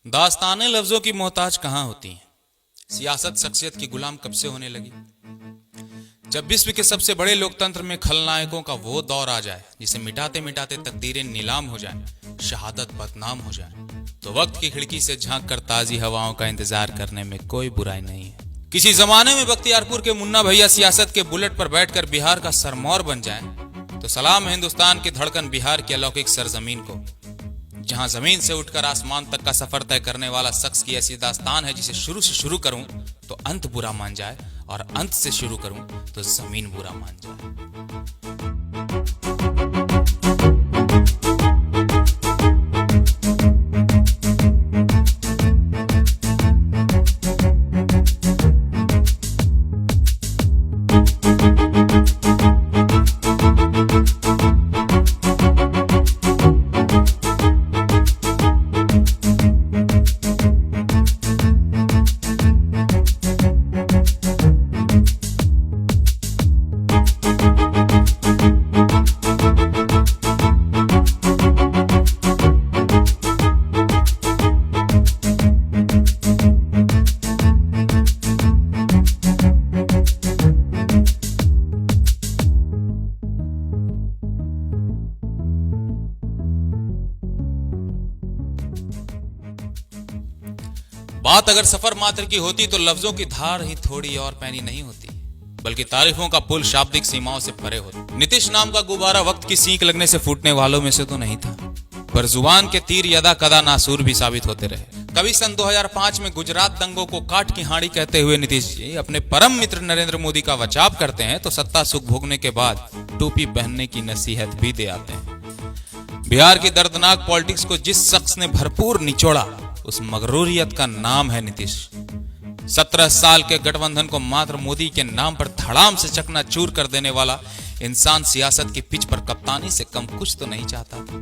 दास्तानें लफ्जों की मोहताज कहाँ होती हैं। सियासत शख्सियत की गुलाम कब से होने लगी। जब विश्व के सबसे बड़े लोकतंत्र में खलनायकों का वो दौर आ जाए जिसे मिटाते मिटाते तकदीरें नीलाम हो जाएं, शहादत बदनाम हो जाए, तो वक्त की खिड़की से झांक कर ताजी हवाओं का इंतजार करने में कोई बुराई नहीं है। किसी जमाने में बख्तियारपुर के मुन्ना भैया सियासत के बुलेट पर बैठकर बिहार का सरमौर बन जाए तो सलाम हिंदुस्तान की धड़कन बिहार की अलौकिक सरजमीन को, जहां जमीन से उठकर आसमान तक का सफर तय करने वाला शख्स की ऐसी दास्तान है जिसे शुरू से शुरू करूं तो अंत बुरा मान जाए और अंत से शुरू करूं तो जमीन बुरा मान जाए। बात अगर सफर मात्र की होती तो लफ्जों की धार ही थोड़ी और पैनी नहीं होती, बल्कि तारीफों का पुल शाब्दिक सीमाओं से परे होता। नीतीश नाम का गुब्बारा वक्त की सींक लगने से फूटने वालों में से तो नहीं था, पर जुबान के तीर यदा कदा नासूर भी साबित होते रहे। कभी सन 2005 में गुजरात दंगों को काट की हाड़ी कहते हुए नीतीश जी अपने परम मित्र नरेंद्र मोदी का बचाव करते हैं तो सत्ता सुख भोगने के बाद टोपी पहनने की नसीहत भी दे आते हैं। बिहार की दर्दनाक पॉलिटिक्स को जिस शख्स ने भरपूर निचोड़ा उस मगरूरियत का नाम है नीतीश। 17 साल के गठबंधन को मात्र मोदी के नाम पर धड़ाम से चकनाचूर कर देने वाला इंसान सियासत की पिच पर कप्तानी से कम कुछ तो नहीं चाहता था।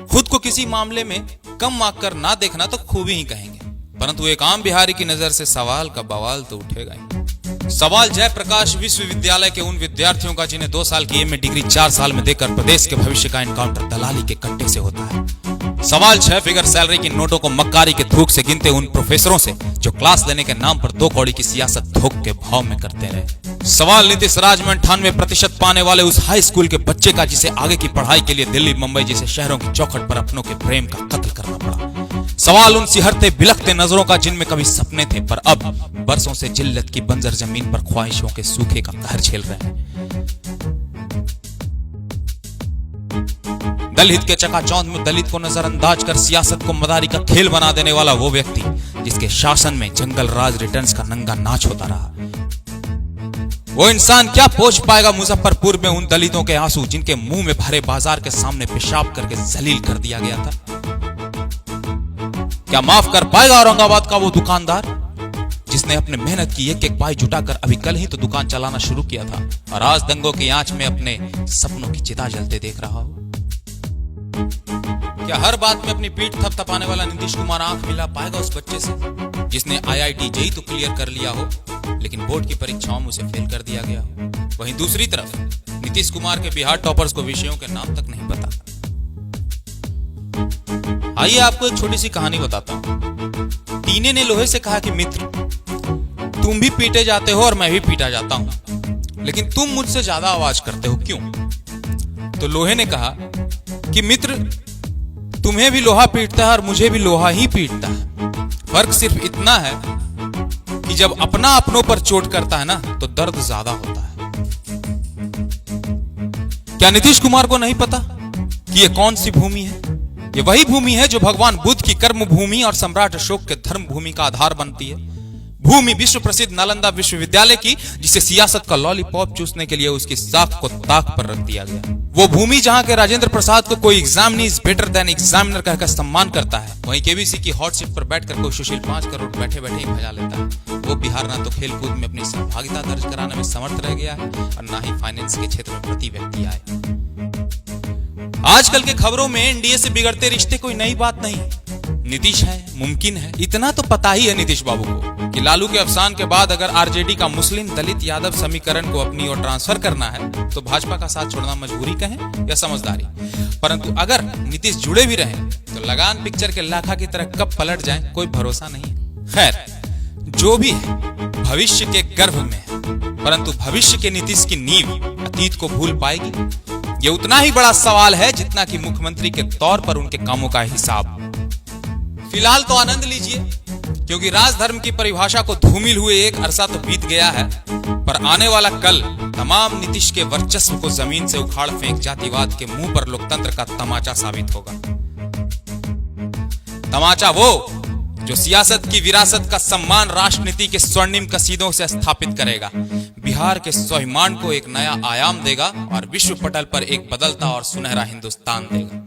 खुद को किसी मामले में कम आंककर ना देखना तो खूबी ही कहेंगे, परंतु एक आम बिहारी की नजर से सवाल का बवाल तो उठेगा ही। सवाल जयप्रकाश विश्वविद्यालय के उन विद्यार्थियों का जिन्हें 2 साल की एमए डिग्री 4 साल में देकर प्रदेश के भविष्य का एनकाउंटर दलाली के कट्टे से होता है। सवाल 6 फिगर सैलरी की नोटों को मक्कारी के थूक से गिनते उन प्रोफेसरों से जो क्लास लेने के नाम पर 2 कौड़ी की सियासत थोक के भाव में करते रहे। सवाल नीतीश राज में 98% पाने वाले उस हाई स्कूल के बच्चे का जिसे आगे की पढ़ाई के लिए दिल्ली मुंबई जैसे शहरों की चौखट पर अपनों के प्रेम का कत्ल करना पड़ा। सवाल उन सिहरते बिलखते नजरों का जिनमें कभी सपने थे पर अब बरसों से जिल्लत की बंजर जमीन पर ख्वाहिशों के सूखे का कहर झेल रहे हैं। दलित के चकाचौंध में दलित को नजरअंदाज कर सियासत को मदारी का खेल बना देने वाला वो व्यक्ति जिसके शासन में जंगल राज रिटर्न्स का नंगा नाच होता रहा, वो इंसान क्या पोंछ पाएगा मुजफ्फरपुर में उन दलितों के आंसू जिनके मुंह में भरे बाजार के सामने पेशाब करके जलील कर दिया गया था। क्या माफ कर पाएगा औरंगाबाद का वो दुकानदार जिसने अपने मेहनत की एक एक पाई जुटाकर अभी कल ही तो दुकान चलाना शुरू किया था और आज दंगों की आंच में अपने सपनों की चिता जलते देख रहा हो। क्या हर बात में अपनी पीठ थपथपाने वाला नीतीश कुमार आंख मिला पाएगा उस बच्चे से जिसने IIT जेईई तो क्लियर कर लिया हो लेकिन बोर्ड की परीक्षाओं में उसे फेल कर दिया गया हो। वहीं दूसरी तरफ नीतीश कुमार के बिहार टॉपर्स को विषयों के नाम तक नहीं पता। आइए आपको एक छोटी सी कहानी बताता हूं। टीने ने लोहे से कहा कि मित्र, तुम भी पीटे जाते हो और मैं भी पीटा जाता हूं, लेकिन तुम मुझसे ज्यादा आवाज करते हो, क्यों? तो लोहे ने कहा कि मित्र, तुम्हें भी लोहा पीटता है और मुझे भी लोहा ही पीटता है। फर्क सिर्फ इतना है कि जब अपना अपनों पर चोट करता है ना तो दर्द ज्यादा होता है। क्या नीतीश कुमार को नहीं पता कि यह कौन सी भूमि है? ये वही भूमि है जो भगवान बुद्ध की कर्म भूमि और सम्राट अशोक के धर्म भूमि का आधार बनती है। भूमि विश्व प्रसिद्ध नालंदा विश्वविद्यालय की, जिसे सियासत का लॉलीपॉप चूसने के लिए उसकी साख को ताक पर रख दिया गया। वो भूमि जहां के राजेंद्र प्रसाद को कोई examinee is better than examiner कहकर सम्मान करता है, वहीं केबीसी की हॉट सीट पर बैठकर कोई सुशील 5 करोड़ बैठे बैठे ही भजा लेता है। वो बिहार ना तो खेल कूद में अपनी सहभागिता दर्ज कराने में समर्थ रह गया है और ना ही फाइनेंस के क्षेत्र में प्रति व्यक्ति आए। आजकल के खबरों में एनडीए से बिगड़ते रिश्ते कोई नई बात नहीं। नीतीश है, मुमकिन है, इतना तो पता ही है नीतीश बाबू को कि लालू के अवसान के बाद अगर आरजेडी का मुस्लिम दलित यादव समीकरण को अपनी ओर ट्रांसफर करना है तो भाजपा का साथ छोड़ना मजबूरी कहें या समझदारी। परंतु अगर नीतीश जुड़े भी रहें तो लगान पिक्चर के लाखा की तरह कब पलट जाएं कोई भरोसा नहीं है। खैर, जो भी है भविष्य के गर्भ में है, परंतु भविष्य के नीतीश की नींव अतीत को भूल पाएगी, ये उतना ही बड़ा सवाल है जितना कि मुख्यमंत्री के तौर पर उनके कामों का हिसाब। फिलहाल तो आनंद लीजिए, क्योंकि राजधर्म की परिभाषा को धूमिल हुए एक अरसा तो बीत गया है, पर आने वाला कल तमाम नीतीश के वर्चस्व को जमीन से उखाड़ फेंक जातिवाद के मुंह पर लोकतंत्र का तमाचा साबित होगा। तमाचा वो जो सियासत की विरासत का सम्मान राष्ट्रनीति के स्वर्णिम कसीदों से स्थापित करेगा, बिहार के स्वाभिमान को एक नया आयाम देगा और विश्व पटल पर एक बदलता और सुनहरा हिंदुस्तान देगा।